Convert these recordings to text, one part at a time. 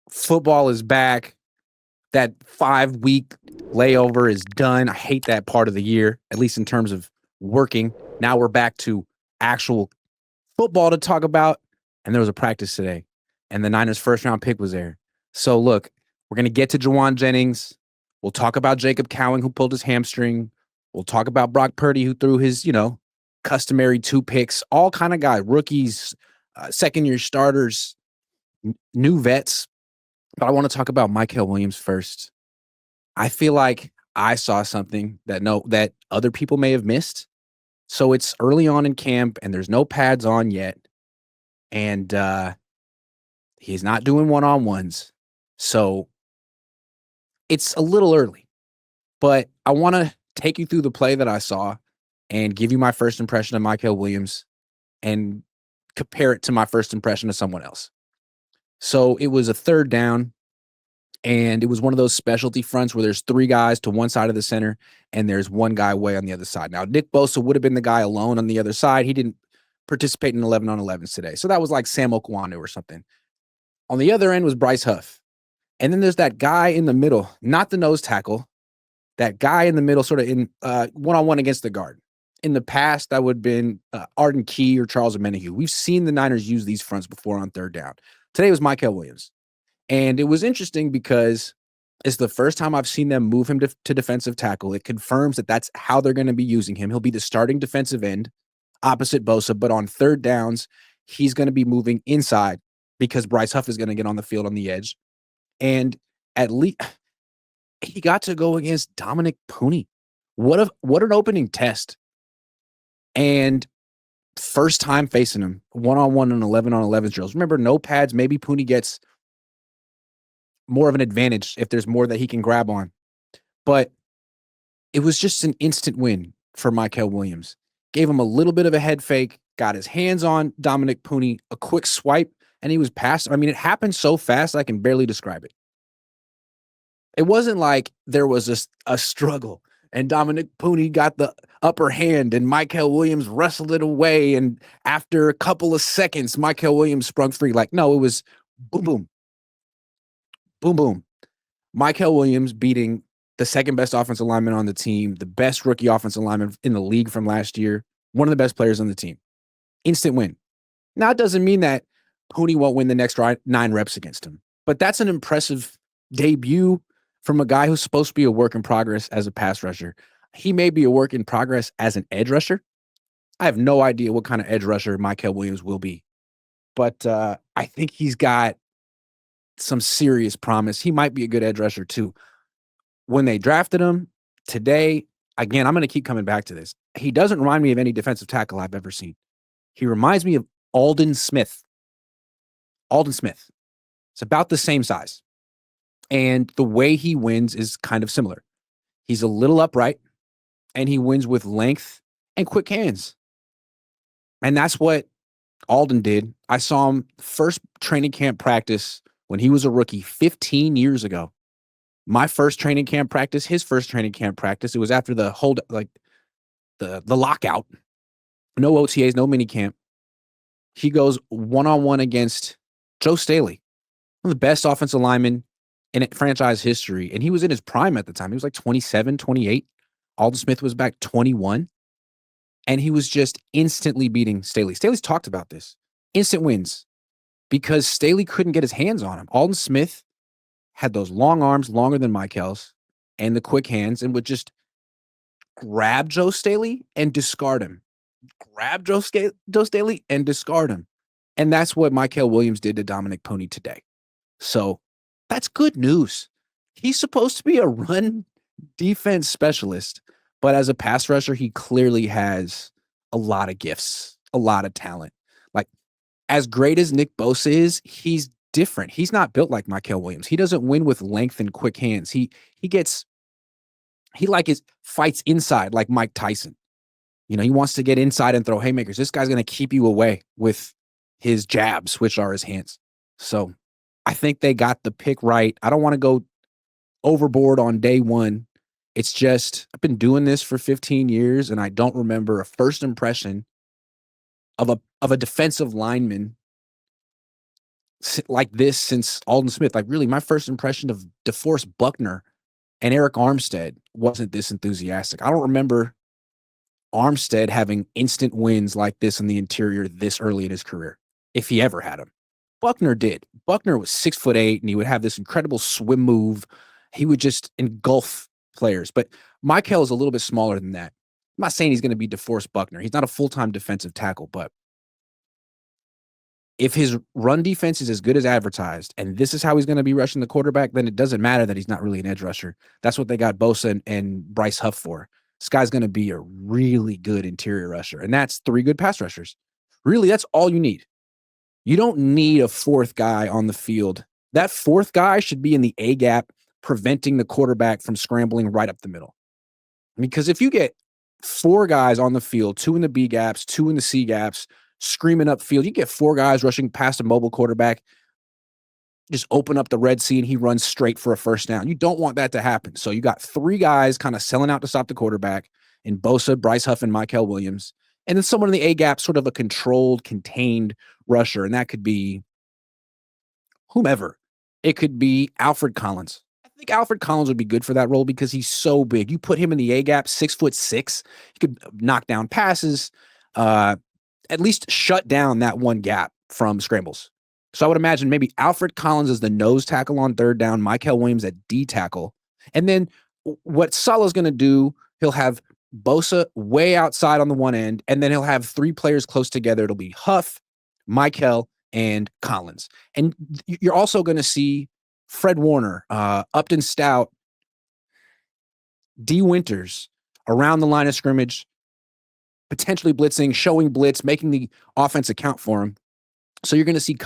Football is back. That 5-week layover is done. I hate that part of the year, at least in terms of working. Now we're back to actual football to talk about. And there was a practice today, and the Niners' first round pick was there. So look, we're going to get to Jawan Jennings. We'll talk about Jacob Cowan, who pulled his hamstring. We'll talk about Brock Purdy, who threw his, customary 2 picks, all kind of guys, rookies, second-year starters, new vets. But I want to talk about Mykel Williams first. I feel like I saw something that other people may have missed. So it's early on in camp, and there's no pads on yet. And he's not doing one-on-ones. So it's a little early. But I want to take you through the play that I saw and give you my first impression of Mykel Williams and compare it to my first impression of someone else. So it was a 3rd down, and it was one of those specialty fronts where there's 3 guys to one side of the center, and there's 1 guy way on the other side. Now, Nick Bosa would have been the guy alone on the other side. He didn't participate in 11-on-11s today. So that was like Sam Okwanu or something. On the other end was Bryce Huff. And then there's that guy in the middle, not the nose tackle, that guy in the middle sort of in one-on-one against the guard. In the past, that would have been Arden Key or Charles Omenihu. We've seen the Niners use these fronts before on 3rd down. Today was Mykel Williams. And it was interesting because it's the first time I've seen them move him to defensive tackle. It confirms that that's how they're going to be using him. He'll be the starting defensive end opposite Bosa, but on 3rd downs, he's going to be moving inside because Bryce Huff is going to get on the field on the edge. And at least he got to go against Dominick Puni. What an opening test. And first time facing him, one-on-one and 11-on-11 drills. Remember, no pads. Maybe Puni gets more of an advantage if there's more that he can grab on. But it was just an instant win for Mykel Williams. Gave him a little bit of a head fake, got his hands on Dominick Puni, a quick swipe, and he was past. I mean, it happened so fast I can barely describe it. It wasn't like there was a struggle and Dominick Puni got the upper hand and Mykel Williams wrestled it away. And after a couple of seconds, Mykel Williams sprung free. Like, no, it was boom, boom, boom, boom. Mykel Williams beating the second best offensive lineman on the team, the best rookie offensive lineman in the league from last year, one of the best players on the team. Instant win. Now, it doesn't mean that Puni won't win the next 9 reps against him, but that's an impressive debut from a guy who's supposed to be a work in progress as a pass rusher. He may be a work in progress as an edge rusher. I have no idea what kind of edge rusher Mykel Williams will be, but I think he's got some serious promise. He might be a good edge rusher too. When they drafted him today, again, I'm going to keep coming back to this. He doesn't remind me of any defensive tackle I've ever seen. He reminds me of Aldon Smith. Aldon Smith. It's about the same size. And the way he wins is kind of similar. He's a little upright, and he wins with length and quick hands. And that's what Aldon did. I saw him first training camp practice when he was a rookie 15 years ago. My first training camp practice, his first training camp practice, it was after the the lockout. No OTAs, no mini camp. He goes one-on-one against Joe Staley, one of the best offensive linemen in franchise history. And he was in his prime at the time. He was like 27, 28. Aldon Smith was back 21. And he was just instantly beating Staley. Staley's talked about this. Instant wins. Because Staley couldn't get his hands on him. Aldon Smith had those long arms, longer than Mykel's, and the quick hands, and would just grab Joe Staley and discard him. Grab Joe Staley and discard him. And that's what Mykel Williams did to Dominick Puni today. So that's good news. He's supposed to be a run defense specialist, but as a pass rusher, he clearly has a lot of gifts, a lot of talent. Like, as great as Nick Bosa is, he's different. He's not built like Mykel Williams. He doesn't win with length and quick hands. He fights inside like Mike Tyson. You know, he wants to get inside and throw haymakers. This guy's going to keep you away with his jabs, which are his hands. So I think they got the pick right. I don't want to go overboard on day one. It's just, I've been doing this for 15 years, and I don't remember a first impression of a defensive lineman like this since Aldon Smith. Like, really, my first impression of DeForest Buckner and Eric Armstead wasn't this enthusiastic. I don't remember Armstead having instant wins like this in the interior this early in his career, if he ever had them. Buckner did. Buckner was 6'8", and he would have this incredible swim move. He would just engulf players. But Mykel is a little bit smaller than that. I'm not saying he's going to be DeForest Buckner. He's not a full-time defensive tackle, but if his run defense is as good as advertised, and this is how he's going to be rushing the quarterback, then it doesn't matter that he's not really an edge rusher. That's what they got Bosa and Bryce Huff for. This guy's going to be a really good interior rusher, and that's 3 good pass rushers. Really, that's all you need. You don't need a 4th guy on the field. That 4th guy should be in the A gap, preventing the quarterback from scrambling right up the middle. Because if you get 4 guys on the field, 2 in the B gaps, 2 in the C gaps, screaming upfield, you get 4 guys rushing past a mobile quarterback, just open up the Red Sea and he runs straight for a first down. You don't want that to happen. So you got 3 guys kind of selling out to stop the quarterback in Bosa, Bryce Huff, and Mykel Williams. And then someone in the A gap, sort of a controlled, contained rusher. And that could be whomever. It could be Alfred Collins. I think Alfred Collins would be good for that role because he's so big. You put him in the A gap, 6'6", he could knock down passes, at least shut down that one gap from scrambles. So I would imagine maybe Alfred Collins is the nose tackle on 3rd down, Mykel Williams at D tackle. And then what Saleh's going to do, he'll have Bosa way outside on the one end, and then he'll have 3 players close together. It'll be Huff, Mykel, and Collins. And you're also going to see Fred Warner, Upton Stout, D. Winters around the line of scrimmage, potentially blitzing, showing blitz, making the offense account for him. So you're going to see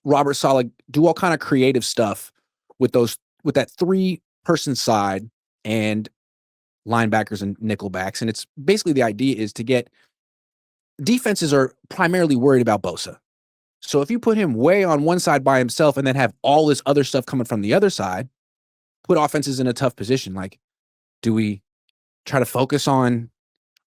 Robert Saleh do all kind of creative stuff with that 3-person side and linebackers and nickelbacks. And it's basically the idea is to get defenses are primarily worried about Bosa. So if you put him way on one side by himself and then have all this other stuff coming from the other side, put offenses in a tough position. Like, do we try to focus on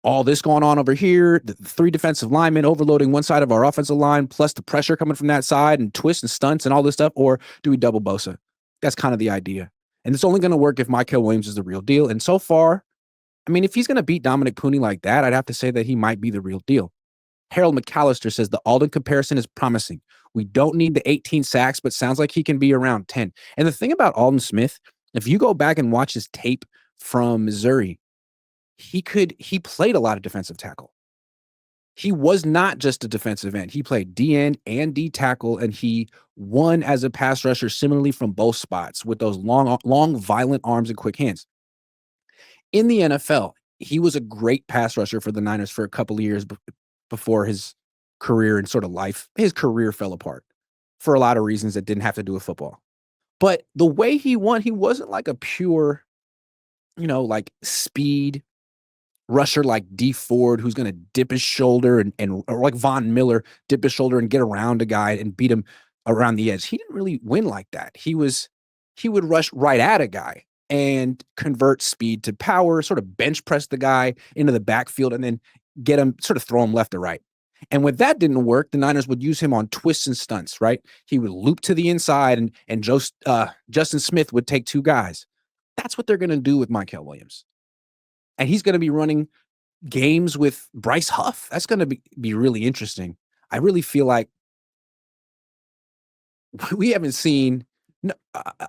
all this going on over here, the 3 defensive linemen overloading one side of our offensive line, plus the pressure coming from that side and twists and stunts and all this stuff, or do we double Bosa? That's kind of the idea. And it's only going to work if Mykel Williams is the real deal. And so far, I mean, if he's going to beat Dominick Puni like that, I'd have to say that he might be the real deal. Harold McAllister says the Aldon comparison is promising. We don't need the 18 sacks, but sounds like he can be around 10. And the thing about Aldon Smith, if you go back and watch his tape from Missouri, he played a lot of defensive tackle. He was not just a defensive end. He played D end and D tackle, and he won as a pass rusher similarly from both spots with those long, violent arms and quick hands. In the NFL, he was a great pass rusher for the Niners for a couple of years before his career and sort of life. His career fell apart for a lot of reasons that didn't have to do with football. But the way he won, he wasn't like a pure, like speed rusher like D Ford, who's going to dip his shoulder or like Von Miller, dip his shoulder and get around a guy and beat him around the edge. He didn't really win like that. He would rush right at a guy and convert speed to power, sort of bench press the guy into the backfield and then get him, sort of throw him left or right. And when that didn't work, the Niners would use him on twists and stunts, right? He would loop to the inside and Justin Smith would take 2 guys. That's what they're going to do with Mykel Williams. And he's going to be running games with Bryce Huff. That's going to be really interesting. I really feel like we haven't seen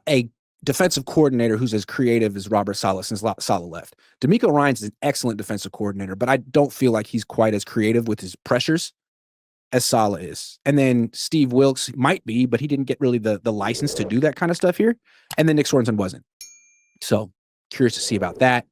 a defensive coordinator who's as creative as Robert Saleh since Saleh left. DeMeco Ryans is an excellent defensive coordinator, but I don't feel like he's quite as creative with his pressures as Saleh is. And then Steve Wilks might be, but he didn't get really the license to do that kind of stuff here. And then Nick Sorensen wasn't. So curious to see about that.